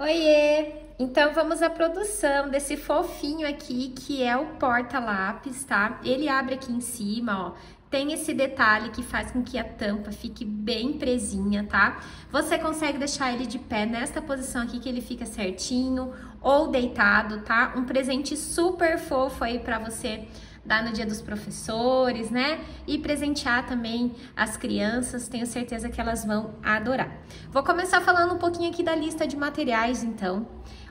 Oiê! Então vamos à produção desse fofinho aqui, que é o porta-lápis, tá? Ele abre aqui em cima, ó. Tem esse detalhe que faz com que a tampa fique bem presinha, tá? Você consegue deixar ele de pé nesta posição aqui que ele fica certinho, ou deitado, tá? Um presente super fofo aí pra você dar no dia dos professores, né? E presentear também as crianças, tenho certeza que elas vão adorar. Vou começar falando um pouquinho aqui da lista de materiais, então.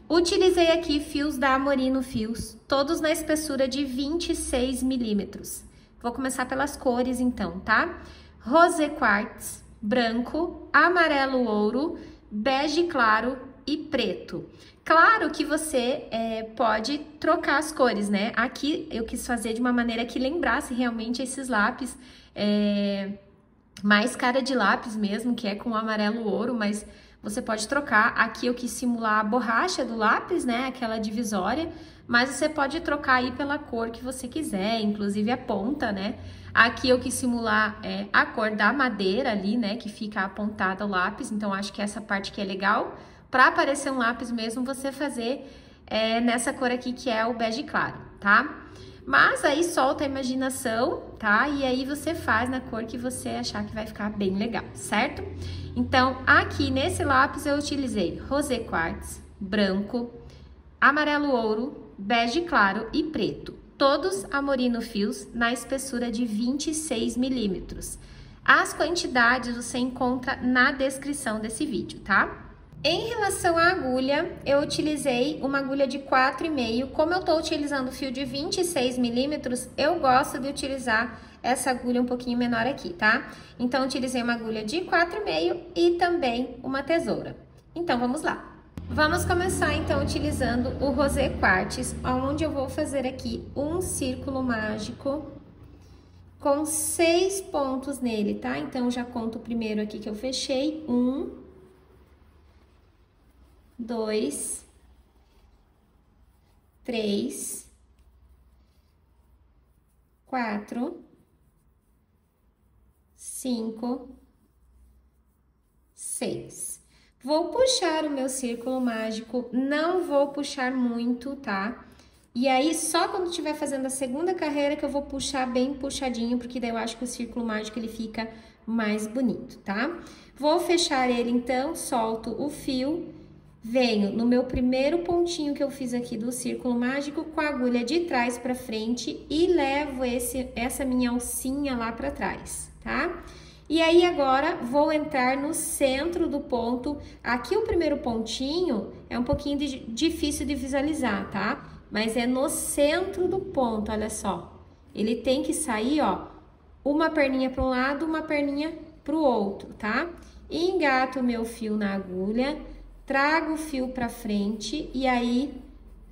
Utilizei aqui fios da Amorino Fios, todos na espessura de 26 milímetros. Vou começar pelas cores, então, tá? Rosé quartz, branco, amarelo ouro, bege claro e preto. Claro que você pode trocar as cores, né? Aqui eu quis fazer de uma maneira que lembrasse realmente esses lápis, mais cara de lápis mesmo, que é com amarelo ouro, mas você pode trocar. Aqui eu quis simular a borracha do lápis, né? Aquela divisória, mas você pode trocar aí pela cor que você quiser, inclusive a ponta, né? Aqui eu quis simular a cor da madeira ali, né? Que fica apontada o lápis, então acho que essa parte aqui é legal. Para aparecer um lápis mesmo, você fazer nessa cor aqui, que é o bege claro, tá? Mas aí solta a imaginação, tá? E aí você faz na cor que você achar que vai ficar bem legal, certo? Então, aqui nesse lápis eu utilizei rosé quartz, branco, amarelo ouro, bege claro e preto. Todos Amorino Fios na espessura de 26 milímetros. As quantidades você encontra na descrição desse vídeo, tá? Em relação à agulha, eu utilizei uma agulha de 4,5. Como eu tô utilizando fio de 26 milímetros, eu gosto de utilizar essa agulha um pouquinho menor aqui, tá? Então, utilizei uma agulha de 4,5 e também uma tesoura. Então, vamos lá. Vamos começar, então, utilizando o rosé quartz, onde eu vou fazer aqui um círculo mágico com 6 pontos nele, tá? Então, já conto o primeiro aqui que eu fechei. 1, 2, 3, 4, 5, 6. Vou puxar o meu círculo mágico, não vou puxar muito, tá? E aí, só quando estiver fazendo a segunda carreira que eu vou puxar bem puxadinho, porque daí eu acho que o círculo mágico ele fica mais bonito, tá? Vou fechar ele então, solto o fio. Venho no meu primeiro pontinho que eu fiz aqui do círculo mágico com a agulha de trás para frente e levo essa minha alcinha lá para trás, tá? E aí agora vou entrar no centro do ponto. Aqui o primeiro pontinho é um pouquinho difícil de visualizar, tá? Mas é no centro do ponto, olha só. Ele tem que sair, ó, uma perninha para um lado, uma perninha para o outro, tá? Engato o meu fio na agulha. Trago o fio para frente e aí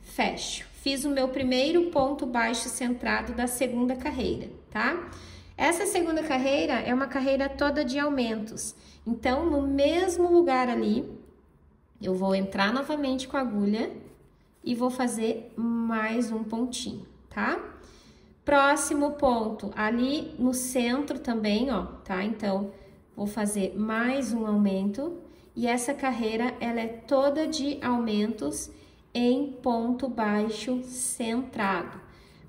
fecho. Fiz o meu primeiro ponto baixo centrado da segunda carreira, tá? Essa segunda carreira é uma carreira toda de aumentos. Então, no mesmo lugar ali, eu vou entrar novamente com a agulha e vou fazer mais um pontinho, tá? Próximo ponto, ali no centro também, ó, tá? Então, vou fazer mais um aumento. E essa carreira, ela é toda de aumentos em ponto baixo centrado.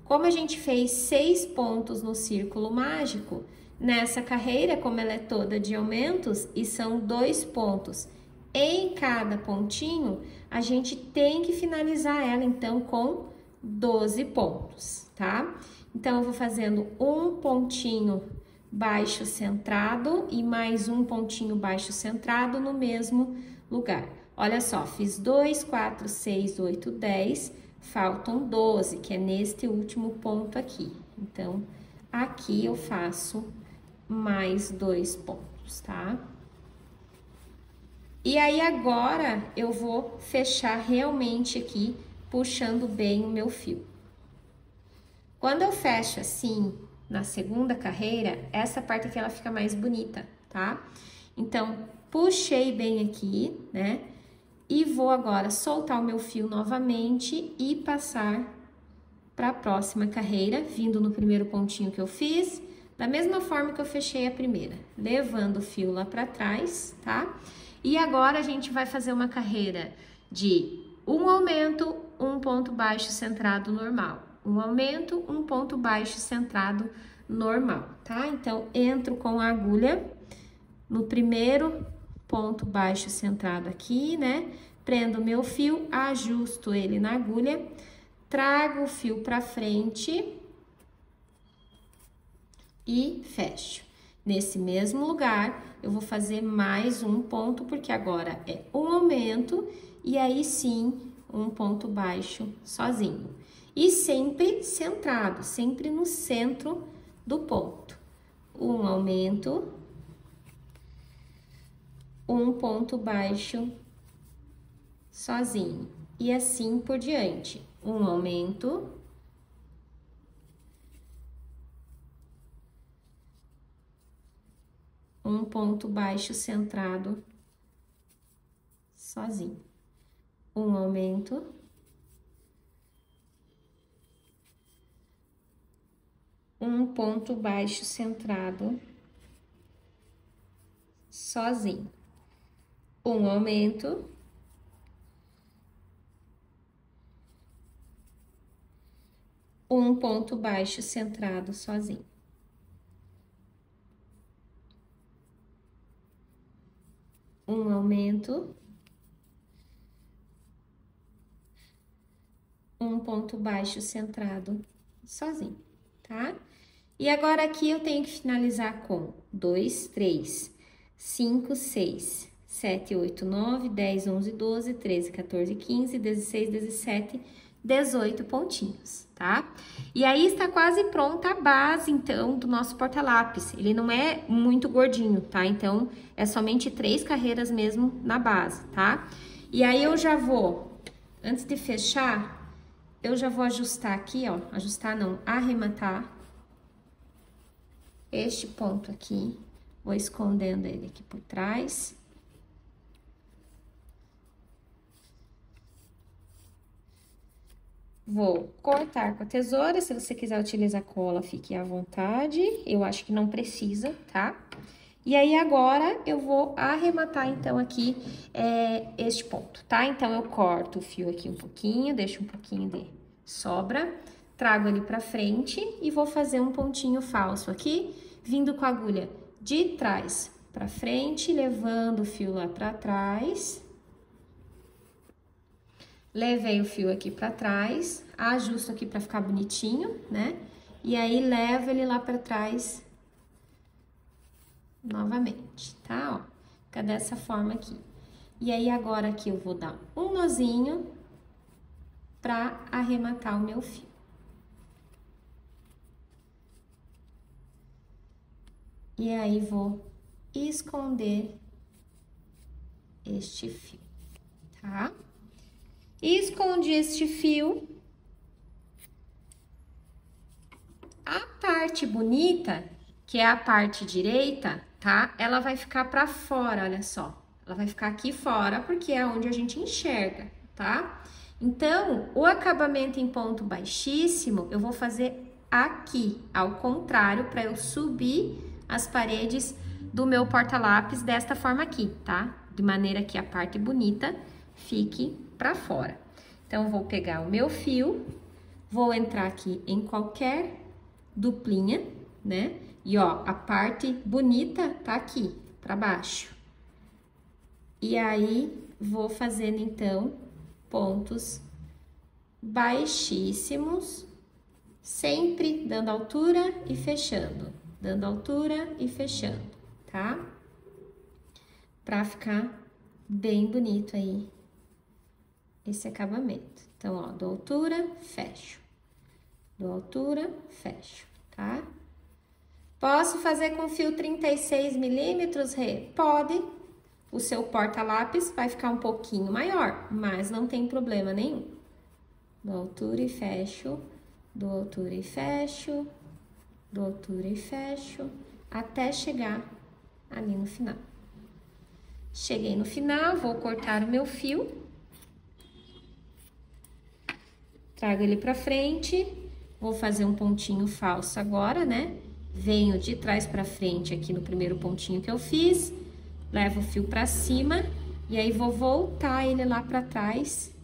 Como a gente fez 6 pontos no círculo mágico, nessa carreira, como ela é toda de aumentos e são 2 pontos em cada pontinho, a gente tem que finalizar ela, então, com 12 pontos, tá? Então, eu vou fazendo um pontinho baixo centrado e mais um pontinho baixo centrado no mesmo lugar. Olha só, fiz 2, 4, 6, 8, 10, faltam 12, que é neste último ponto aqui. Então, aqui eu faço mais 2 pontos, tá? E aí, agora, eu vou fechar realmente aqui, puxando bem o meu fio. Quando eu fecho assim, na segunda carreira, essa parte aqui ela fica mais bonita, tá? Então, puxei bem aqui, né? E vou agora soltar o meu fio novamente e passar para a próxima carreira, vindo no primeiro pontinho que eu fiz, da mesma forma que eu fechei a primeira, levando o fio lá para trás, tá? E agora a gente vai fazer uma carreira de um aumento, um ponto baixo centrado normal. Um aumento, um ponto baixo centrado normal, tá? Então, entro com a agulha no primeiro ponto baixo centrado aqui, né? Prendo o meu fio, ajusto ele na agulha, trago o fio pra frente e fecho. Nesse mesmo lugar, eu vou fazer mais um ponto, porque agora é um aumento e aí sim, um ponto baixo sozinho. E sempre centrado, sempre no centro do ponto. Um aumento, um ponto baixo sozinho. E assim por diante. Um aumento, um ponto baixo centrado sozinho. Um aumento, um ponto baixo centrado sozinho. Um aumento, um ponto baixo centrado sozinho. Um aumento, um ponto baixo centrado sozinho, tá? E agora aqui eu tenho que finalizar com 2, 3, 5, 6, 7, 8, 9, 10, 11, 12, 13, 14, 15, 16, 17, 18 pontinhos, tá? E aí está quase pronta a base, então, do nosso porta-lápis. Ele não é muito gordinho, tá? Então, é somente 3 carreiras mesmo na base, tá? E aí eu já vou, antes de fechar, eu já vou ajustar aqui, ó. Ajustar não, arrematar este ponto aqui. Vou escondendo ele aqui por trás. Vou cortar com a tesoura, se você quiser utilizar cola, fique à vontade. Eu acho que não precisa, tá? E aí, agora, eu vou arrematar, então, aqui, este ponto, tá? Então, eu corto o fio aqui um pouquinho, deixo um pouquinho de sobra, trago ele pra frente e vou fazer um pontinho falso aqui, vindo com a agulha de trás pra frente, levando o fio lá pra trás. Levei o fio aqui pra trás, ajusto aqui pra ficar bonitinho, né? E aí, levo ele lá pra trás novamente, tá? Ó, fica dessa forma aqui. E aí, agora aqui eu vou dar um nozinho pra arrematar o meu fio. E aí, vou esconder este fio, tá? Escondi este fio. A parte bonita, que é a parte direita, tá? Ela vai ficar pra fora, olha só. Ela vai ficar aqui fora, porque é onde a gente enxerga, tá? Então, o acabamento em ponto baixíssimo, eu vou fazer aqui, ao contrário, pra eu subir as paredes do meu porta-lápis desta forma aqui, tá? De maneira que a parte bonita fique pra fora. Então, vou pegar o meu fio, vou entrar aqui em qualquer duplinha, né? E, ó, a parte bonita tá aqui, pra baixo. E aí, vou fazendo, então, pontos baixíssimos, sempre dando altura e fechando. Dando altura e fechando, tá? Pra ficar bem bonito aí esse acabamento. Então, ó, dou altura, fecho. Dou altura, fecho, tá? Posso fazer com fio 36 milímetros, Rê? Pode. O seu porta-lápis vai ficar um pouquinho maior, mas não tem problema nenhum. Dou altura e fecho, dou altura e fecho, dou altura e fecho, até chegar ali no final. Cheguei no final, vou cortar o meu fio. Trago ele pra frente, vou fazer um pontinho falso agora, né? Venho de trás pra frente aqui no primeiro pontinho que eu fiz, levo o fio pra cima e aí vou voltar ele lá pra trás,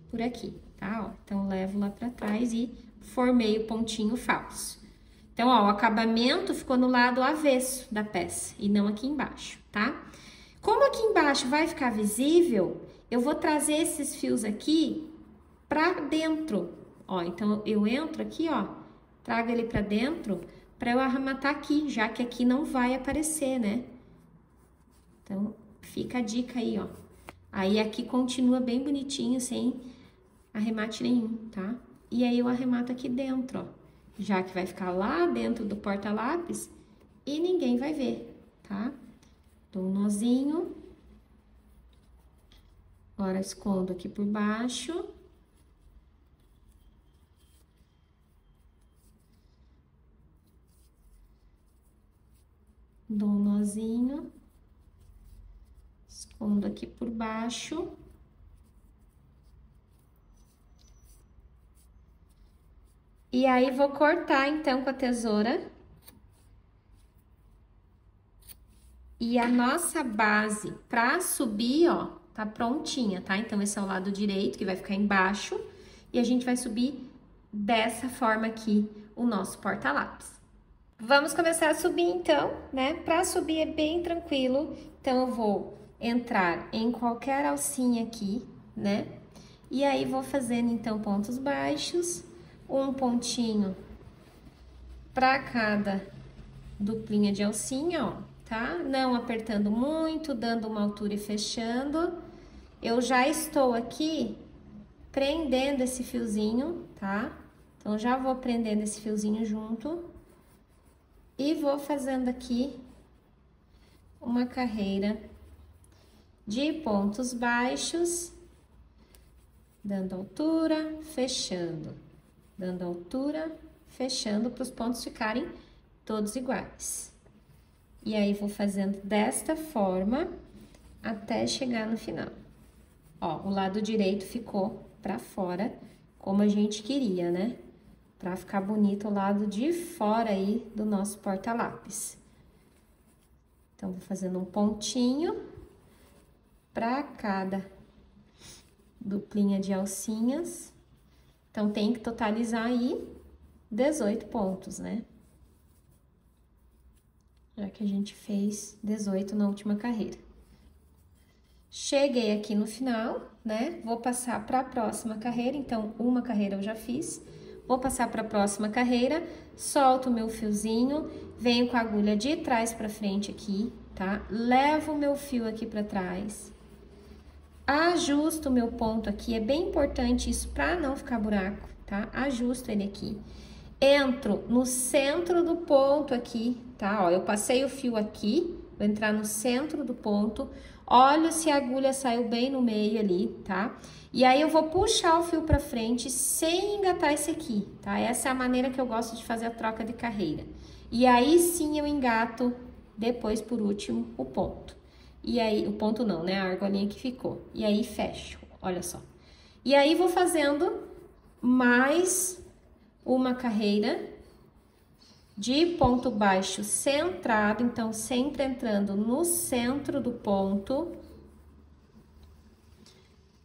por aqui, tá? Ó, então, levo lá pra trás e formei o pontinho falso. Então, ó, o acabamento ficou no lado avesso da peça e não aqui embaixo, tá? Como aqui embaixo vai ficar visível, eu vou trazer esses fios aqui pra dentro, ó. Então, eu entro aqui, ó, trago ele pra dentro pra eu arrematar aqui, já que aqui não vai aparecer, né? Então, fica a dica aí, ó. Aí, aqui continua bem bonitinho, sem arremate nenhum, tá? E aí, eu arremato aqui dentro, ó. Já que vai ficar lá dentro do porta-lápis e ninguém vai ver, tá? Dou um nozinho. Agora, escondo aqui por baixo. Dou um nozinho. Escondo aqui por baixo. E aí, vou cortar, então, com a tesoura. E a nossa base pra subir, ó, tá prontinha, tá? Então, esse é o lado direito, que vai ficar embaixo. E a gente vai subir dessa forma aqui o nosso porta-lápis. Vamos começar a subir, então, né? Pra subir é bem tranquilo. Então, eu vou entrar em qualquer alcinha aqui, né? E aí, vou fazendo, então, pontos baixos. Um pontinho para cada duplinha de alcinha, ó, tá? Não apertando muito, dando uma altura e fechando. Eu já estou aqui prendendo esse fiozinho, tá? Então, já vou prendendo esse fiozinho junto. E vou fazendo aqui uma carreira de pontos baixos, dando altura, fechando. Dando altura, fechando para os pontos ficarem todos iguais. E aí, vou fazendo desta forma até chegar no final. Ó, o lado direito ficou pra fora, como a gente queria, né? Pra ficar bonito o lado de fora aí do nosso porta-lápis. Então, vou fazendo um pontinho pra cada duplinha de alcinhas. Então, tem que totalizar aí 18 pontos, né? Já que a gente fez 18 na última carreira. Cheguei aqui no final, né? Vou passar para a próxima carreira. Então, uma carreira eu já fiz. Vou passar para a próxima carreira, solto o meu fiozinho, venho com a agulha de trás para frente aqui, tá? Levo o meu fio aqui para trás. Ajusto o meu ponto aqui, é bem importante isso para não ficar buraco, tá? Ajusto ele aqui. Entro no centro do ponto aqui, tá? Ó, eu passei o fio aqui, vou entrar no centro do ponto, olho se a agulha saiu bem no meio ali, tá? E aí, eu vou puxar o fio pra frente sem engatar esse aqui, tá? Essa é a maneira que eu gosto de fazer a troca de carreira. E aí, sim, eu engato depois, por último, o ponto. E aí, o ponto não, né? A argolinha que ficou. E aí, fecho, olha só. E aí, vou fazendo mais uma carreira de ponto baixo centrado, então, sempre entrando no centro do ponto.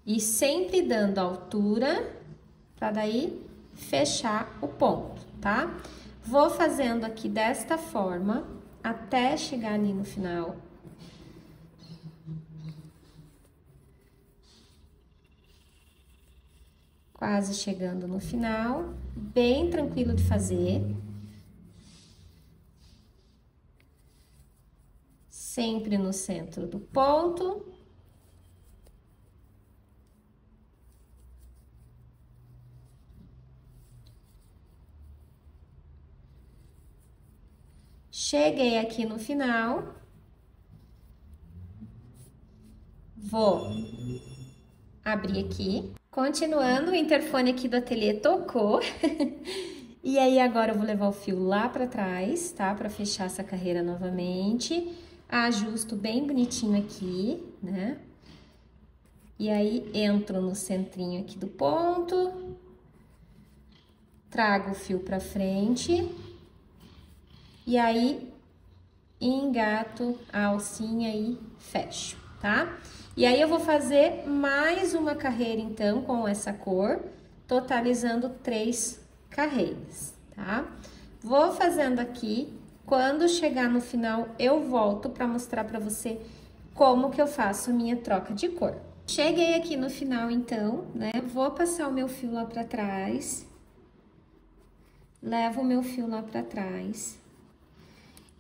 E sempre dando altura, pra daí fechar o ponto, tá? Vou fazendo aqui desta forma, até chegar ali no final. Quase chegando no final, bem tranquilo de fazer. Sempre no centro do ponto. Cheguei aqui no final. Vou abrir aqui. Continuando, o interfone aqui do ateliê tocou. E aí, agora eu vou levar o fio lá pra trás, tá? Pra fechar essa carreira novamente. Ajusto bem bonitinho aqui, né? E aí, entro no centrinho aqui do ponto. Trago o fio pra frente. E aí, engato a alcinha e fecho, tá? E aí, eu vou fazer mais uma carreira, então, com essa cor, totalizando 3 carreiras, tá? Vou fazendo aqui, quando chegar no final, eu volto para mostrar para você como que eu faço a minha troca de cor. Cheguei aqui no final, então, né? Vou passar o meu fio lá para trás. Levo o meu fio lá para trás.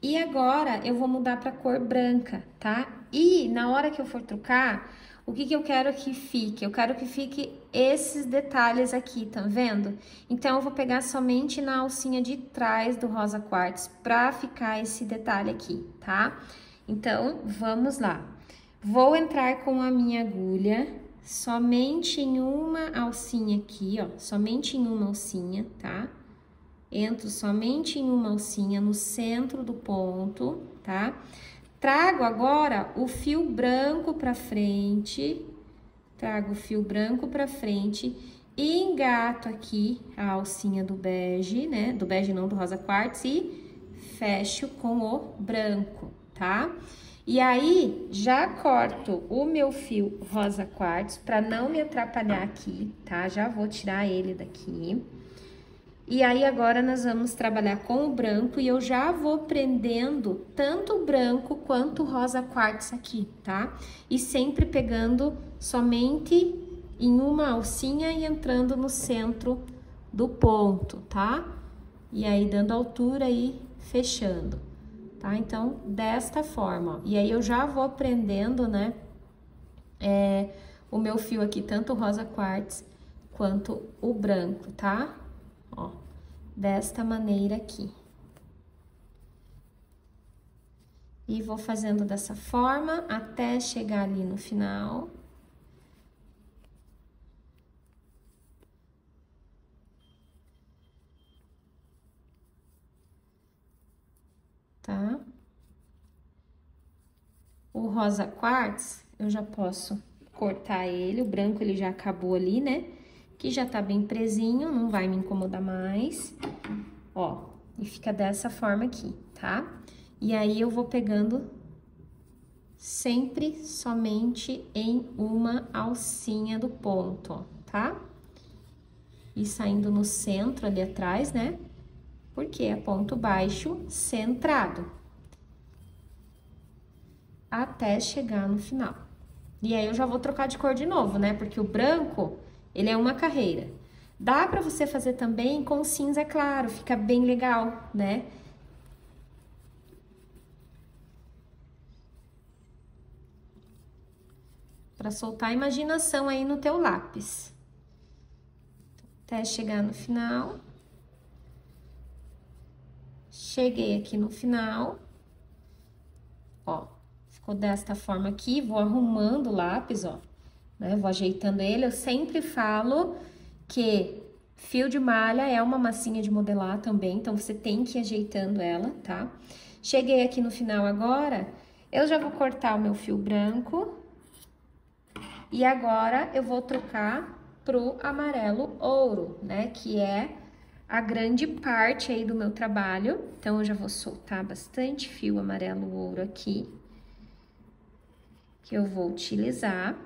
E agora, eu vou mudar para cor branca, tá? E na hora que eu for trocar, o que eu quero que fique? Eu quero que fique esses detalhes aqui, tá vendo? Então, eu vou pegar somente na alcinha de trás do rosa quartz pra ficar esse detalhe aqui, tá? Então, vamos lá. Vou entrar com a minha agulha somente em uma alcinha aqui, ó. Somente em uma alcinha, tá? Entro somente em uma alcinha no centro do ponto, tá? Trago agora o fio branco pra frente, trago o fio branco pra frente e engato aqui a alcinha do bege, né? Do bege não, do rosa quartz e fecho com o branco, tá? E aí, já corto o meu fio rosa quartz pra não me atrapalhar aqui, tá? Já vou tirar ele daqui. E aí, agora, nós vamos trabalhar com o branco e eu já vou prendendo tanto o branco quanto o rosa quartz aqui, tá? E sempre pegando somente em uma alcinha e entrando no centro do ponto, tá? E aí, dando altura e fechando, tá? Então, desta forma, ó. E aí, eu já vou prendendo, né? O meu fio aqui, tanto o rosa quartz quanto o branco, tá? Ó, desta maneira aqui. E vou fazendo dessa forma até chegar ali no final. Tá? O rosa quartz, eu já posso cortar ele, o branco ele já acabou ali, né? Que já tá bem presinho, não vai me incomodar mais. Ó, e fica dessa forma aqui, tá? E aí, eu vou pegando sempre somente em uma alcinha do ponto, ó, tá? E saindo no centro ali atrás, né? Porque é ponto baixo centrado. Até chegar no final. E aí, eu já vou trocar de cor de novo, né? Porque o branco, ele é uma carreira. Dá pra você fazer também com cinza claro, fica bem legal, né? Pra soltar a imaginação aí no teu lápis. Até chegar no final. Cheguei aqui no final. Ó, ficou desta forma aqui, vou arrumando o lápis, ó, né? Vou ajeitando ele. Eu sempre falo que fio de malha é uma massinha de modelar também, então você tem que ir ajeitando ela, tá? Cheguei aqui no final agora, eu já vou cortar o meu fio branco. E agora, eu vou trocar pro amarelo ouro, né? Que é a grande parte aí do meu trabalho. Então, eu já vou soltar bastante fio amarelo ouro aqui, que eu vou utilizar.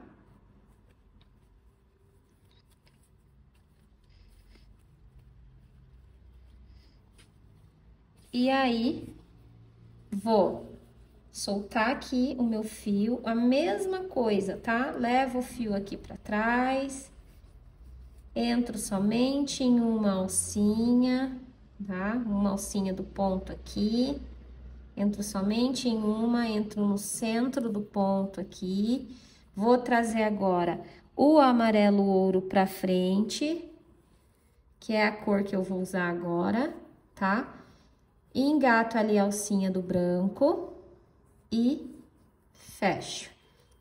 E aí, vou soltar aqui o meu fio, a mesma coisa, tá? Levo o fio aqui pra trás, entro somente em uma alcinha, tá? Uma alcinha do ponto aqui, entro somente em uma, entro no centro do ponto aqui. Vou trazer agora o amarelo ouro pra frente, que é a cor que eu vou usar agora, tá? Engato ali a alcinha do branco e fecho.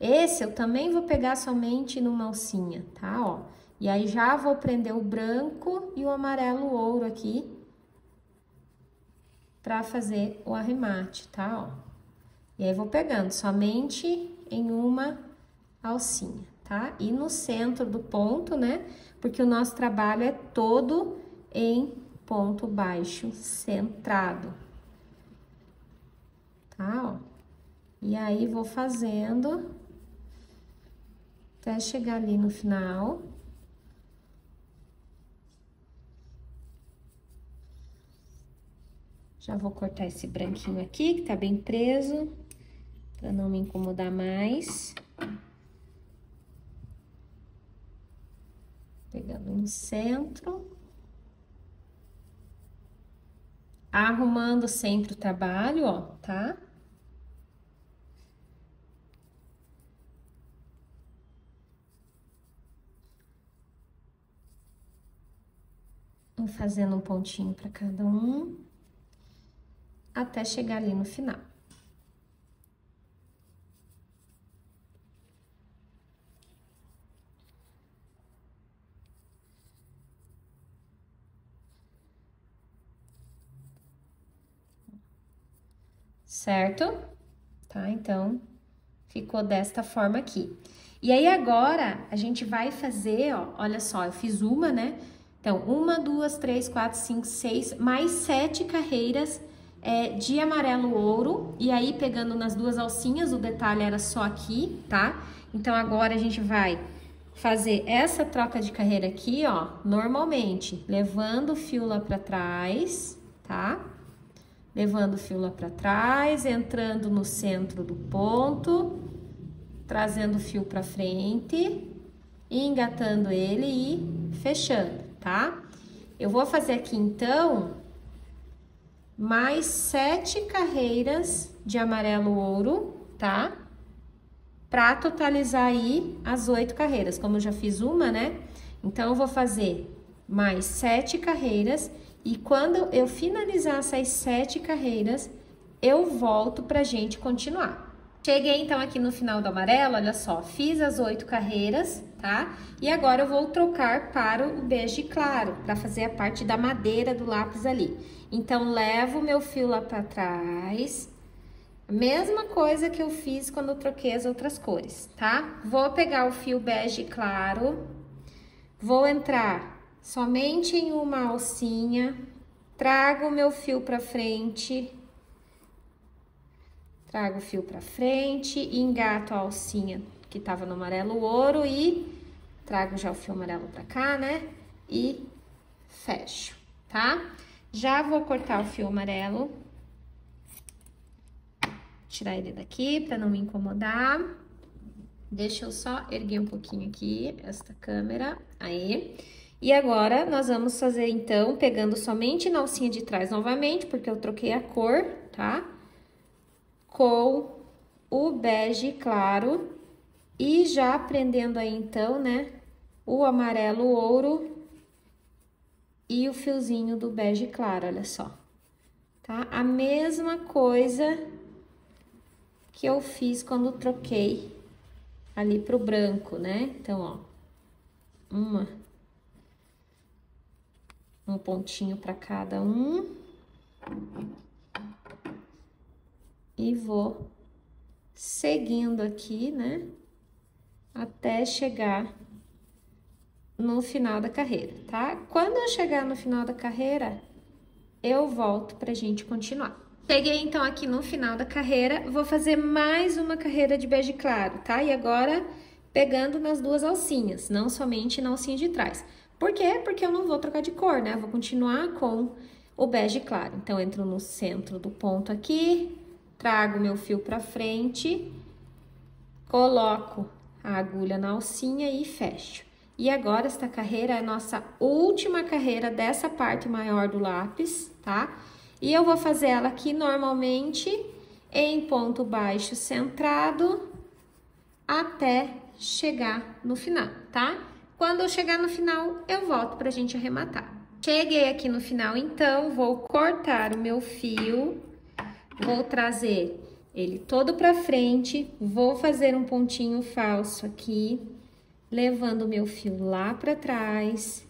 Esse eu também vou pegar somente numa alcinha, tá? Ó, e aí já vou prender o branco e o amarelo ouro aqui pra fazer o arremate, tá? Ó, e aí vou pegando somente em uma alcinha, tá? E no centro do ponto, né? Porque o nosso trabalho é todo em ponto baixo centrado. tá? Ó. E aí, vou fazendo até chegar ali no final. Já vou cortar esse branquinho aqui, que tá bem preso, pra não me incomodar mais. Pegando no centro. Arrumando sempre o trabalho, ó, tá? Vou fazendo um pontinho pra cada um, até chegar ali no final. Certo? Tá? Então, ficou desta forma aqui. E aí, agora, a gente vai fazer, ó, olha só, eu fiz uma, né? Então, 1, 2, 3, 4, 5, 6, mais 7 carreiras de amarelo ouro. E aí, pegando nas duas alcinhas, o detalhe era só aqui, tá? Então, agora a gente vai fazer essa troca de carreira aqui, ó, normalmente, levando o fio lá pra trás, tá? Levando o fio lá pra trás, entrando no centro do ponto, trazendo o fio pra frente, engatando ele e fechando, tá? Eu vou fazer aqui, então, mais 7 carreiras de amarelo ouro, tá? Pra totalizar aí as 8 carreiras. Como eu já fiz uma, né? Então, eu vou fazer mais 7 carreiras e quando eu finalizar essas 7 carreiras, eu volto pra gente continuar. Cheguei, então, aqui no final do amarelo, olha só, fiz as 8 carreiras, tá? E agora eu vou trocar para o bege claro, para fazer a parte da madeira do lápis ali. Então, levo o meu fio lá para trás, a mesma coisa que eu fiz quando eu troquei as outras cores, tá? Vou pegar o fio bege claro, vou entrar somente em uma alcinha, trago o meu fio para frente, trago o fio pra frente, engato a alcinha que tava no amarelo ouro e trago já o fio amarelo pra cá, né? E fecho, tá? Já vou cortar o fio amarelo. Tirar ele daqui pra não me incomodar. Deixa eu só erguer um pouquinho aqui esta câmera. Aí. E agora, nós vamos fazer, então, pegando somente na alcinha de trás novamente, porque eu troquei a cor, tá? Com o bege claro e já prendendo aí, então, né, o amarelo ouro e o fiozinho do bege claro, olha só, tá? A mesma coisa que eu fiz quando troquei ali pro branco, né? Então, ó, um pontinho para cada um. E vou seguindo aqui, né? Até chegar no final da carreira, tá? Quando eu chegar no final da carreira, eu volto pra gente continuar. Cheguei, então, aqui no final da carreira, vou fazer mais uma carreira de bege claro, tá? E agora, pegando nas duas alcinhas, não somente na alcinha de trás. Por quê? Porque eu não vou trocar de cor, né? Vou continuar com o bege claro. Então, entro no centro do ponto aqui, trago meu fio pra frente, coloco a agulha na alcinha e fecho. E agora, esta carreira é a nossa última carreira dessa parte maior do lápis, tá? E eu vou fazer ela aqui normalmente em ponto baixo centrado até chegar no final, tá? Quando eu chegar no final, eu volto pra gente arrematar. Cheguei aqui no final, então, vou cortar o meu fio, vou trazer ele todo pra frente, vou fazer um pontinho falso aqui, levando o meu fio lá pra trás,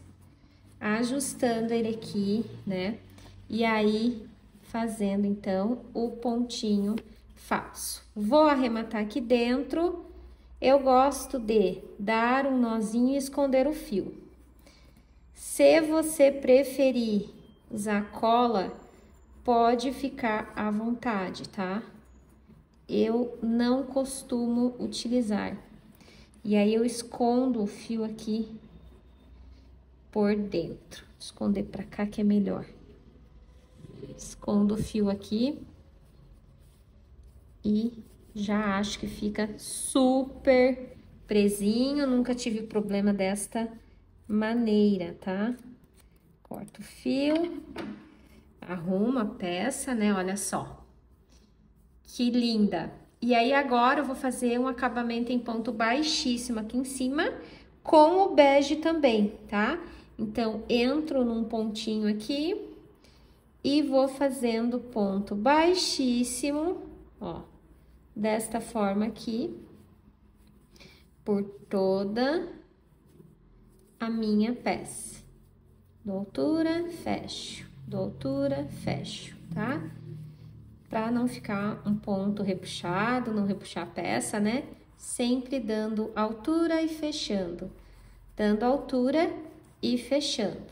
ajustando ele aqui, né? E aí, fazendo, então, o pontinho falso. Vou arrematar aqui dentro. Eu gosto de dar um nozinho e esconder o fio. Se você preferir usar cola, pode ficar à vontade, tá? eu não costumo utilizar. E aí, eu escondo o fio aqui por dentro. Vou esconder pra cá que é melhor. Escondo o fio aqui. E já acho que fica super presinho. Nunca tive problema desta maneira, tá? Corta o fio. Arruma a peça, né? Olha só. Que linda! E aí, agora eu vou fazer um acabamento em ponto baixíssimo aqui em cima, com o bege também, tá? Então, entro num pontinho aqui e vou fazendo ponto baixíssimo, ó, desta forma aqui, por toda a minha peça. Dou altura, fecho, dou altura, fecho, tá? Pra não ficar um ponto repuxado, não repuxar a peça, né? Sempre dando altura e fechando. Dando altura e fechando.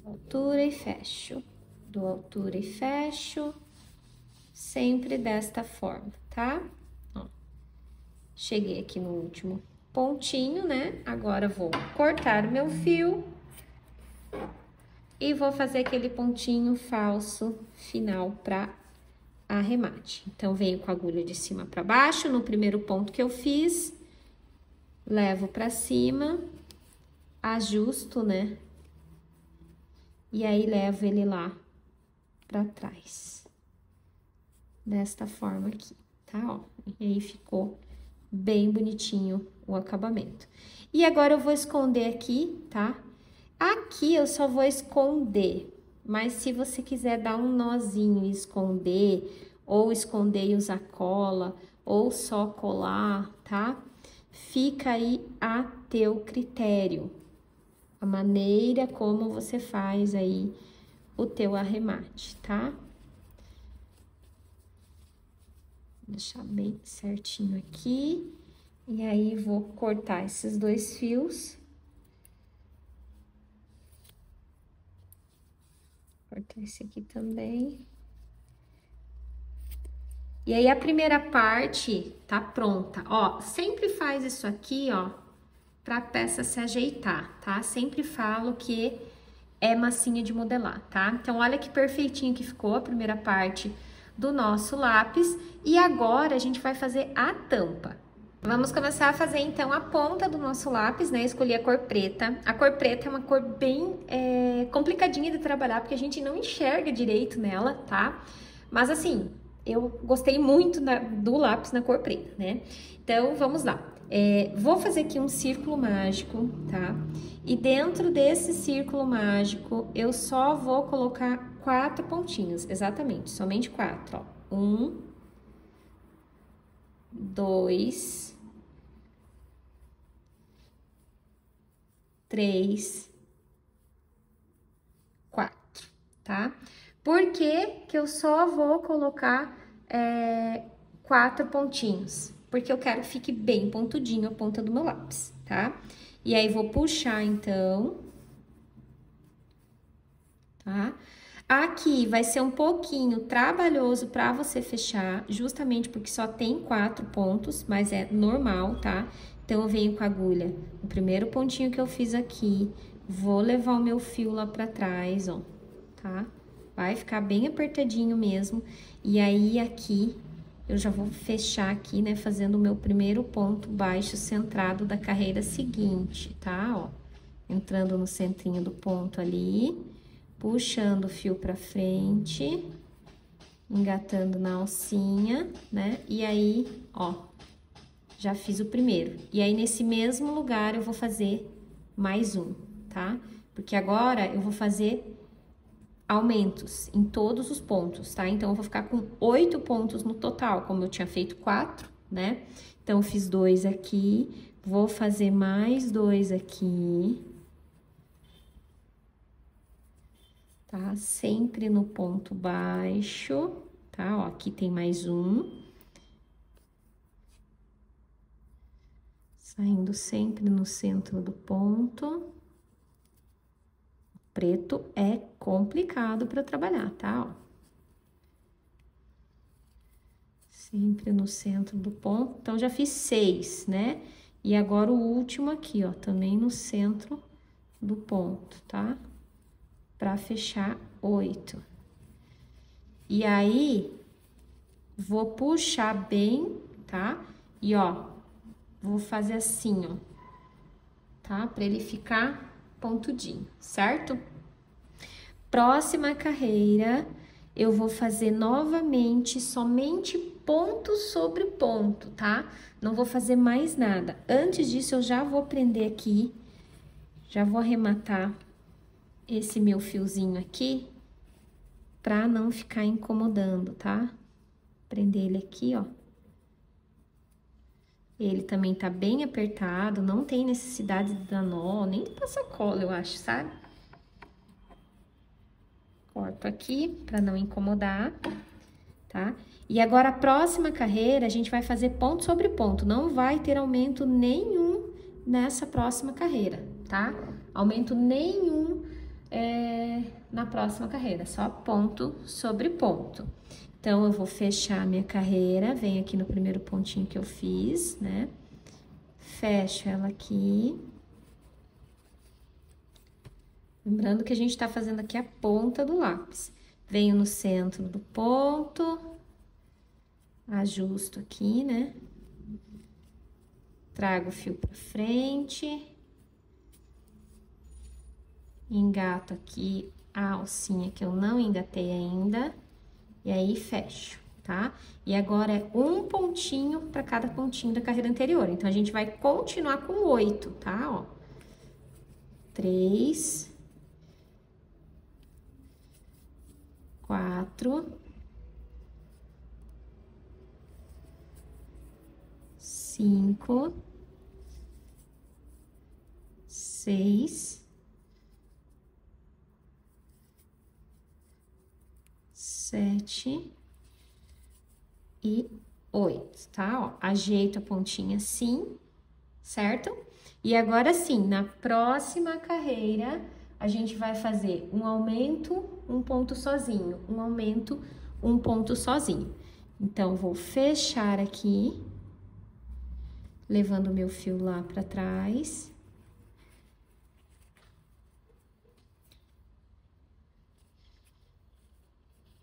Altura e fecho. Dou altura e fecho. Sempre desta forma, tá? Ó. Cheguei aqui no último pontinho, né? Agora vou cortar o meu fio. E vou fazer aquele pontinho falso final para arremate. Então, venho com a agulha de cima para baixo, no primeiro ponto que eu fiz, levo para cima, ajusto, né? E aí, levo ele lá para trás. Desta forma aqui, tá? Ó, e aí, ficou bem bonitinho o acabamento. E agora, eu vou esconder aqui, tá? Aqui eu só vou esconder, mas se você quiser dar um nozinho e esconder, ou esconder e usar cola, ou só colar, tá? Fica aí a teu critério, a maneira como você faz aí o teu arremate, tá? Vou deixar bem certinho aqui, e aí vou cortar esses dois fios. Cortar esse aqui também. E aí, a primeira parte tá pronta. Ó, sempre faz isso aqui, ó, pra peça se ajeitar, tá? Sempre falo que é massinha de modelar, tá? Então, olha que perfeitinho que ficou a primeira parte do nosso lápis. E agora, a gente vai fazer a tampa. Vamos começar a fazer, então, a ponta do nosso lápis, né? Escolhi a cor preta. A cor preta é uma cor bem complicadinha de trabalhar, porque a gente não enxerga direito nela, tá? Mas, assim, eu gostei muito do lápis na cor preta, né? Então, vamos lá. Vou fazer aqui um círculo mágico, tá? E dentro desse círculo mágico, eu só vou colocar 4 pontinhos, exatamente, somente 4, ó. 1, 2, 3, 4, tá? Por que que eu só vou colocar 4 pontinhos? Porque eu quero que fique bem pontudinho a ponta do meu lápis, tá? E aí, vou puxar, então, tá? Aqui vai ser um pouquinho trabalhoso pra você fechar, justamente porque só tem 4 pontos, mas é normal, tá? Então, eu venho com a agulha, o primeiro pontinho que eu fiz aqui, vou levar o meu fio lá pra trás, ó, tá? Vai ficar bem apertadinho mesmo. E aí, aqui, eu já vou fechar aqui, né, fazendo o meu primeiro ponto baixo centrado da carreira seguinte, tá? Ó, entrando no centrinho do ponto ali, puxando o fio pra frente, engatando na alcinha, né? E aí, ó, já fiz o primeiro. E aí, nesse mesmo lugar, eu vou fazer mais um, tá? Porque agora eu vou fazer aumentos em todos os pontos, tá? Então, eu vou ficar com 8 pontos no total, como eu tinha feito 4, né? Então, eu fiz 2 aqui, vou fazer mais 2 aqui, tá? Sempre no ponto baixo, tá? Ó, aqui tem mais um. Saindo sempre no centro do ponto. preto é complicado para trabalhar, tá? Ó. Sempre no centro do ponto. Então, já fiz 6, né? E agora o último aqui, ó, também no centro do ponto, tá? Pra fechar 8. E aí, vou puxar bem, tá? E, ó, vou fazer assim, ó, tá? Pra ele ficar pontudinho, certo? Próxima carreira, eu vou fazer novamente somente ponto sobre ponto, tá? Não vou fazer mais nada. Antes disso, eu já vou prender aqui, já vou arrematar esse meu fiozinho aqui, pra não ficar incomodando, tá? Prender ele aqui, ó. Ele também tá bem apertado, não tem necessidade de dar nó, nem de passar cola, eu acho, sabe? Corto aqui pra não incomodar, tá? E agora, a próxima carreira, a gente vai fazer ponto sobre ponto, não vai ter aumento nenhum nessa próxima carreira, tá? Aumento nenhum na próxima carreira, só ponto sobre ponto. Então, eu vou fechar a minha carreira, venho aqui no primeiro pontinho que eu fiz, né? Fecho ela aqui. Lembrando que a gente tá fazendo aqui a ponta do lápis. Venho no centro do ponto, ajusto aqui, né? Trago o fio pra frente. Engato aqui a alcinha que eu não engatei ainda. E aí, fecho, tá? E agora é um pontinho para cada pontinho da carreira anterior. Então, a gente vai continuar com 8, tá? Ó. 3, 4, 5, 6, 7 e 8, tá? Ó, ajeito a pontinha assim, certo? E agora sim, na próxima carreira, a gente vai fazer um aumento, um ponto sozinho, um aumento, um ponto sozinho. Então, vou fechar aqui, levando o meu fio lá pra trás.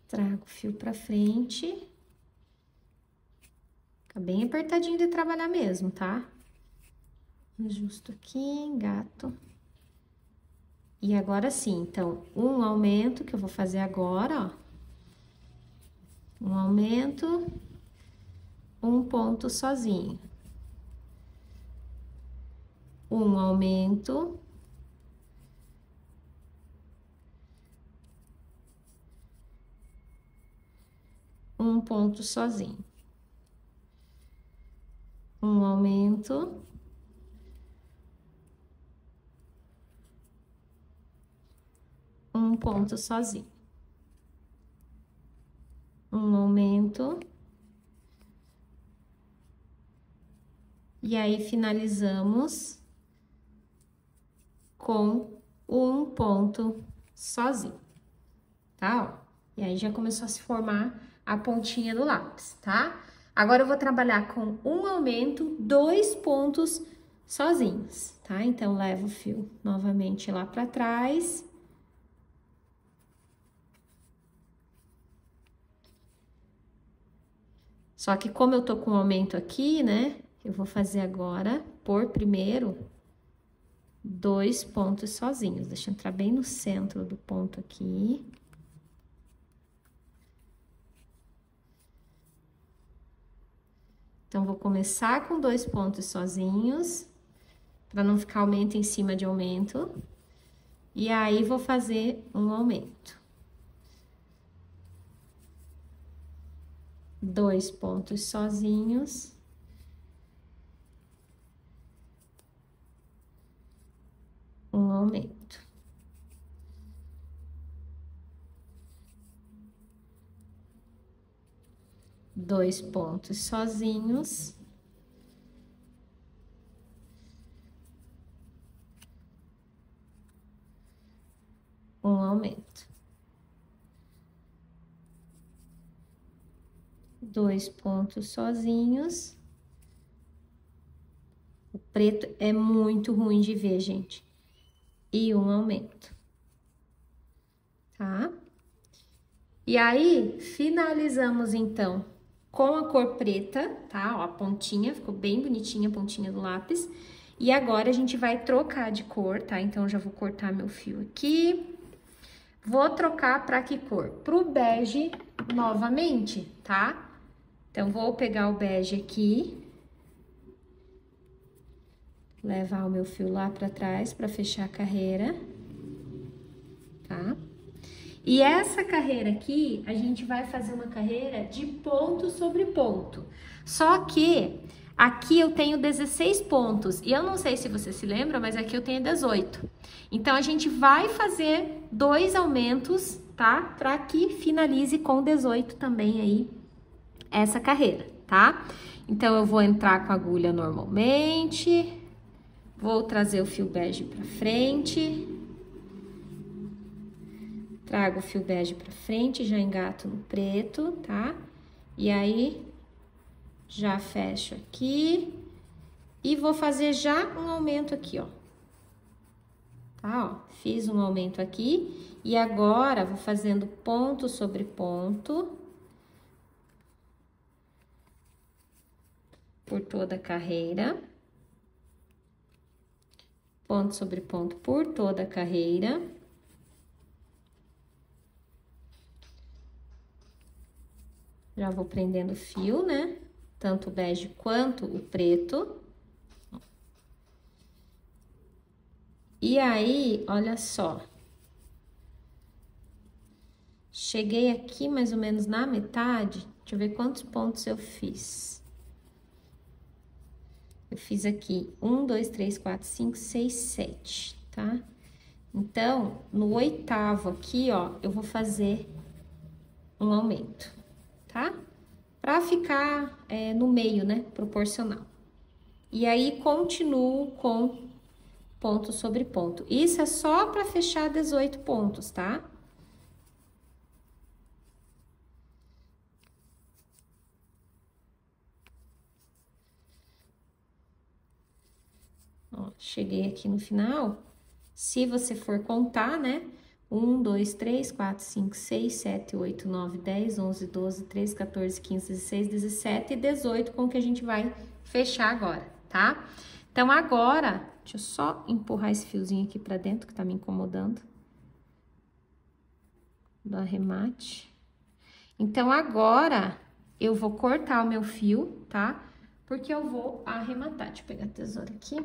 Trago o fio pra frente. Fica bem apertadinho de trabalhar mesmo, tá? Ajusto aqui, engato. E agora sim, então, um aumento que eu vou fazer agora, ó. Um aumento, um ponto sozinho. Um aumento. Um ponto sozinho. Um aumento. Um ponto sozinho. Um aumento. E aí, finalizamos com um ponto sozinho, tá? Ó. E aí, já começou a se formar a pontinha do lápis, tá? Agora, eu vou trabalhar com um aumento, 2 pontos sozinhos, tá? Então, levo o fio novamente lá pra trás. Só que como eu tô com um aumento aqui, né? Eu vou fazer agora, por primeiro, 2 pontos sozinhos. Deixa eu entrar bem no centro do ponto aqui. Então, vou começar com 2 pontos sozinhos, para não ficar aumento em cima de aumento. E aí, vou fazer um aumento. 2 pontos sozinhos. Um aumento. Dois pontos sozinhos. um aumento. 2 pontos sozinhos. O preto é muito ruim de ver, gente. E um aumento. Tá? E aí, finalizamos, então, com a cor preta, tá? Ó, a pontinha, ficou bem bonitinha a pontinha do lápis. E agora, a gente vai trocar de cor, tá? Então, eu já vou cortar meu fio aqui. Vou trocar pra que cor? Pro bege novamente, tá? Então, vou pegar o bege aqui. Levar o meu fio lá pra trás pra fechar a carreira, tá? E essa carreira aqui, a gente vai fazer uma carreira de ponto sobre ponto. Só que aqui eu tenho 16 pontos. E eu não sei se você se lembra, mas aqui eu tenho 18. Então, a gente vai fazer 2 aumentos, tá? Para que finalize com 18 também aí essa carreira, tá? Então, eu vou entrar com a agulha normalmente. Vou trazer o fio bege pra frente. Trago o fio bege pra frente, já engato no preto, tá? E aí, já fecho aqui. E vou fazer já um aumento aqui, ó. Tá, ó? Fiz um aumento aqui. E agora, vou fazendo ponto sobre ponto. Por toda a carreira. Ponto sobre ponto por toda a carreira. Já vou prendendo o fio, né? Tanto o bege quanto o preto. E aí, olha só. Cheguei aqui mais ou menos na metade. Deixa eu ver quantos pontos eu fiz. Eu fiz aqui 1, 2, 3, 4, 5, 6, 7, tá? Então, no 8º aqui, ó, eu vou fazer um aumento, tá? Pra ficar no meio, né? Proporcional. E aí, continuo com ponto sobre ponto. Isso é só pra fechar 18 pontos, tá? Ó, cheguei aqui no final. Se você for contar, né? 1, 2, 3, 4, 5, 6, 7, 8, 9, 10, 11, 12, 13, 14, 15, 16, 17 e 18 com que a gente vai fechar agora, tá? Então, agora, deixa eu só empurrar esse fiozinho aqui pra dentro, que tá me incomodando. Do arremate. Então, agora, eu vou cortar o meu fio, tá? Porque eu vou arrematar. Deixa eu pegar a tesoura aqui.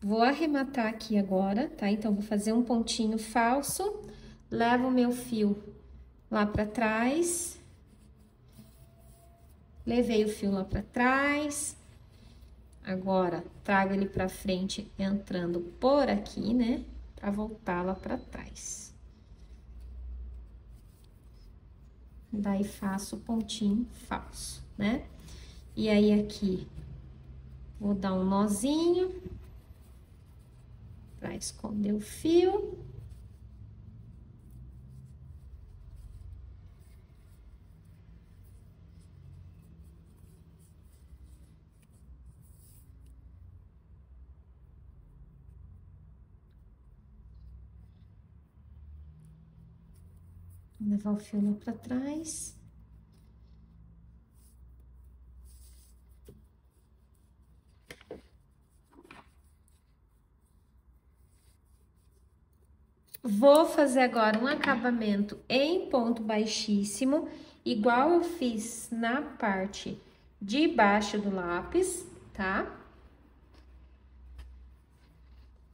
Vou arrematar aqui agora, tá? Então, vou fazer um pontinho falso, levo o meu fio lá pra trás. Levei o fio lá pra trás. Agora, trago ele pra frente, entrando por aqui, né? Pra voltar lá pra trás. Daí, faço o pontinho falso, né? E aí, aqui, vou dar um nozinho pra esconder o fio. Vou levar o fio lá pra trás. Vou fazer agora um acabamento em ponto baixíssimo, igual eu fiz na parte de baixo do lápis, tá?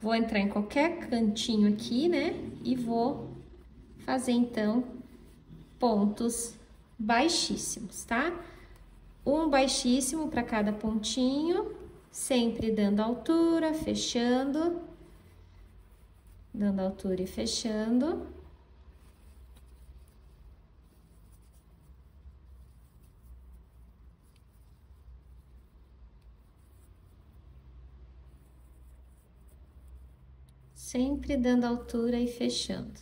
Vou entrar em qualquer cantinho aqui, né? E vou fazer, então, pontos baixíssimos, tá? Um baixíssimo para cada pontinho, sempre dando altura, fechando. Dando altura e fechando. Sempre dando altura e fechando.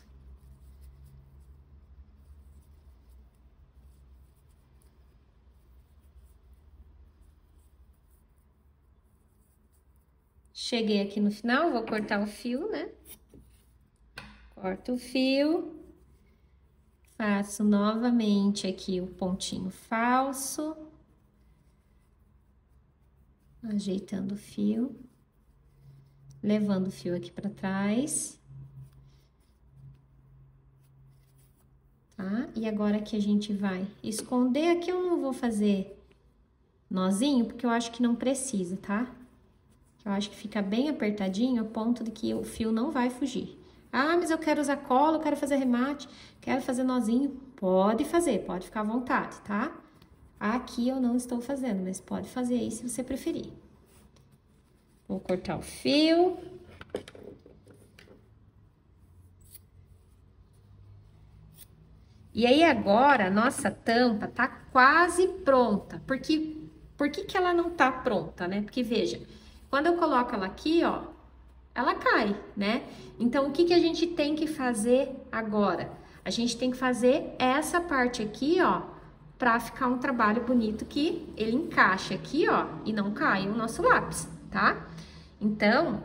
Cheguei aqui no final, vou cortar o fio, né? Corto o fio. Faço novamente aqui o pontinho falso. Ajeitando o fio. Levando o fio aqui pra trás. Tá? E agora que a gente vai esconder, aqui eu não vou fazer nozinho, porque eu acho que não precisa, tá? Eu acho que fica bem apertadinho, a ponto de que o fio não vai fugir. Ah, mas eu quero usar cola, eu quero fazer remate, quero fazer nozinho. Pode fazer, pode ficar à vontade, tá? Aqui eu não estou fazendo, mas pode fazer aí se você preferir. Vou cortar o fio. E aí, agora, a nossa tampa tá quase pronta. Por que que ela não tá pronta, né? Porque, veja, quando eu coloco ela aqui, ó, ela cai, né? Então, o que que a gente tem que fazer agora? A gente tem que fazer essa parte aqui, ó, pra ficar um trabalho bonito que ele encaixe aqui, ó, e não caia o nosso lápis, tá? Então,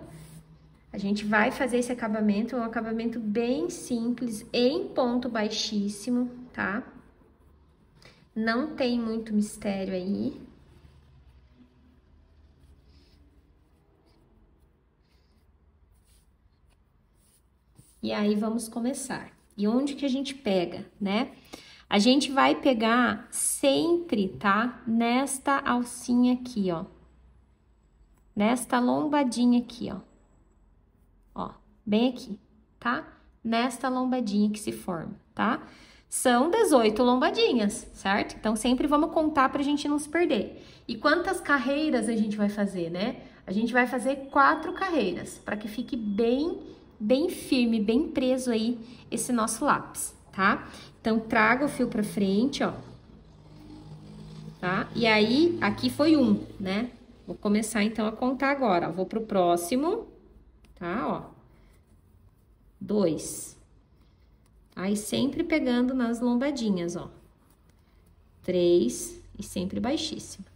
a gente vai fazer esse acabamento, é um acabamento bem simples, em ponto baixíssimo, tá? Não tem muito mistério aí. E aí, vamos começar. E onde que a gente pega, né? A gente vai pegar sempre, tá? Nesta alcinha aqui, ó. Nesta lombadinha aqui, ó. Ó, bem aqui, tá? Nesta lombadinha que se forma, tá? São 18 lombadinhas, certo? Então, sempre vamos contar pra gente não se perder. E quantas carreiras a gente vai fazer, né? A gente vai fazer 4 carreiras, para que fique bem firme, bem preso aí esse nosso lápis, tá? Então, traga o fio pra frente, ó. Tá? E aí, aqui foi 1, né? Vou começar, então, a contar agora, ó. Vou pro próximo, tá? Ó. 2. Aí, sempre pegando nas lombadinhas, ó. 3, e sempre baixíssimo.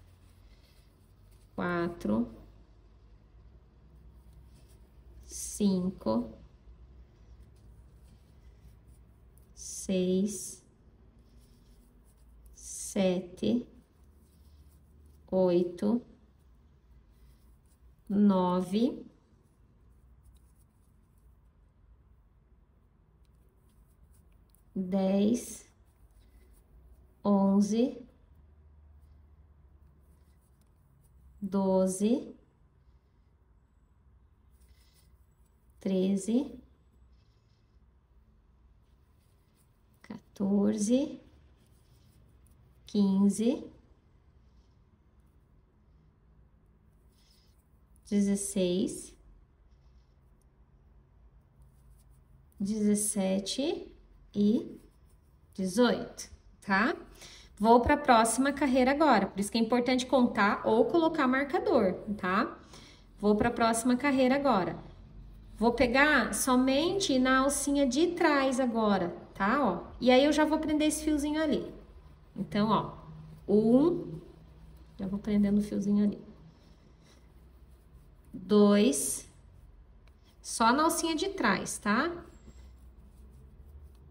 4. 5. 6. 7. 8. 9. 10, 11, 12, 13, 14, 15, 16, 17 e 18, tá? Vou para a próxima carreira agora, por isso que é importante contar ou colocar marcador, tá? Vou para a próxima carreira agora. Vou pegar somente na alcinha de trás agora, tá? Ó, e aí eu já vou prender esse fiozinho ali. Então, ó, 1, já vou prendendo o fiozinho ali. 2, só na alcinha de trás, tá?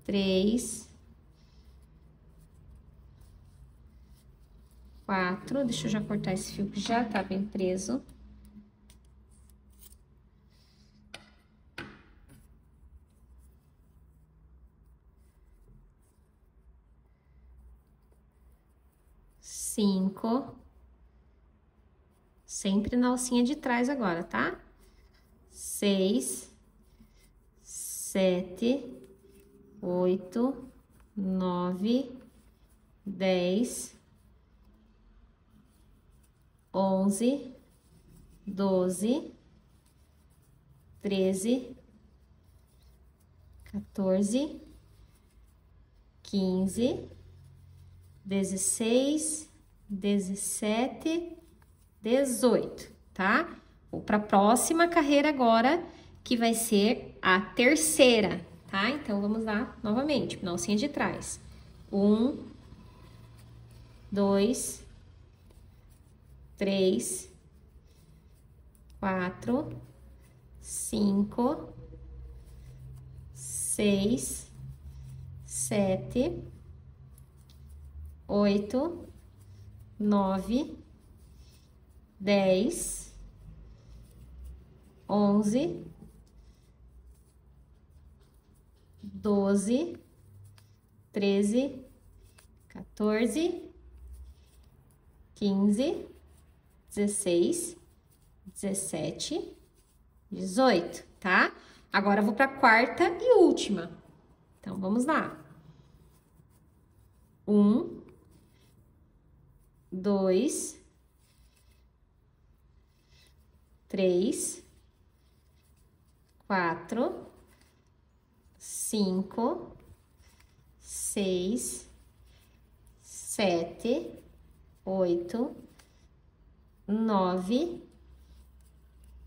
3, 4, deixa eu já cortar esse fio que já tá bem preso. 5, sempre na alcinha de trás agora, tá? 6, 7, 8, 9, 10, 11, 12, 13, 14, 15, 16, 17, 18, tá? Vou para a próxima carreira agora, que vai ser a terceira, tá? Então, vamos lá novamente, na alcinha de trás. 1, 2, 3, 4, 5, 6, 7, 8, 9, 10, 11, 12, 13, 14, 15, 16, 17, 18, tá? Agora eu vou para a quarta e última. Então, vamos lá. 1, 2, 3, 4, 5, 6, 7, 8, 9,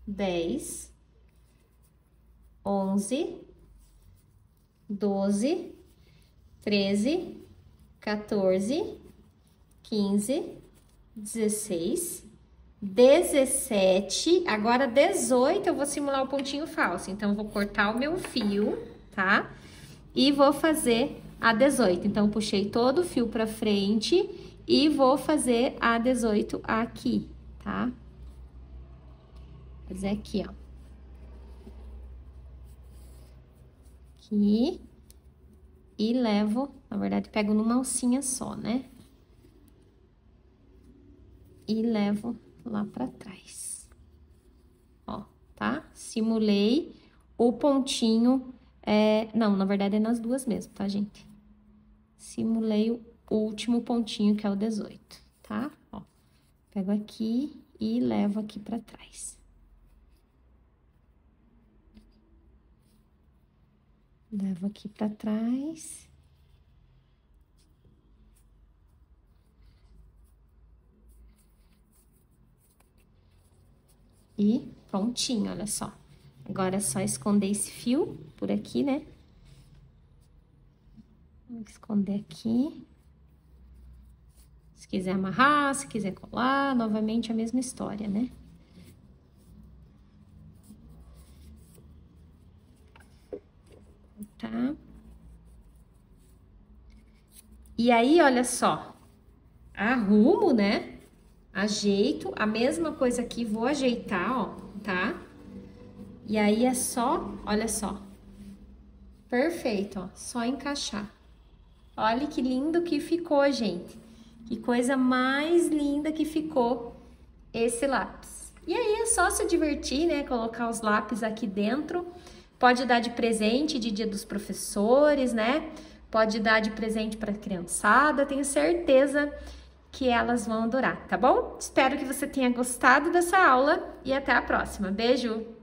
10, 11, 12, 13, 14, 15, 16, 17, agora 18 eu vou simular o pontinho falso. Então, eu vou cortar o meu fio, tá? E vou fazer a 18. Então, puxei todo o fio pra frente e vou fazer a 18 aqui, tá? Vou fazer aqui, ó. Aqui. E levo, na verdade, pego numa alcinha só, né? E levo lá pra trás. Ó, tá? Simulei o pontinho, não, na verdade é nas duas mesmo, tá, gente? Simulei o último pontinho, que é o 18, tá? Ó, pego aqui e levo aqui pra trás. Levo aqui pra trás. E prontinho, olha só. Agora é só esconder esse fio por aqui, né? Vou esconder aqui. Se quiser amarrar, se quiser colar, novamente a mesma história, né? Tá? E aí, olha só. Arrumo, né? Ajeito, a mesma coisa aqui, vou ajeitar, ó, tá? E aí é só, olha só. Perfeito, ó, só encaixar. Olha que lindo que ficou, gente. Que coisa mais linda que ficou esse lápis. E aí é só se divertir, né? Colocar os lápis aqui dentro. Pode dar de presente de Dia dos Professores, né? Pode dar de presente para a criançada. Tenho certeza que elas vão adorar, tá bom? Espero que você tenha gostado dessa aula e até a próxima. Beijo!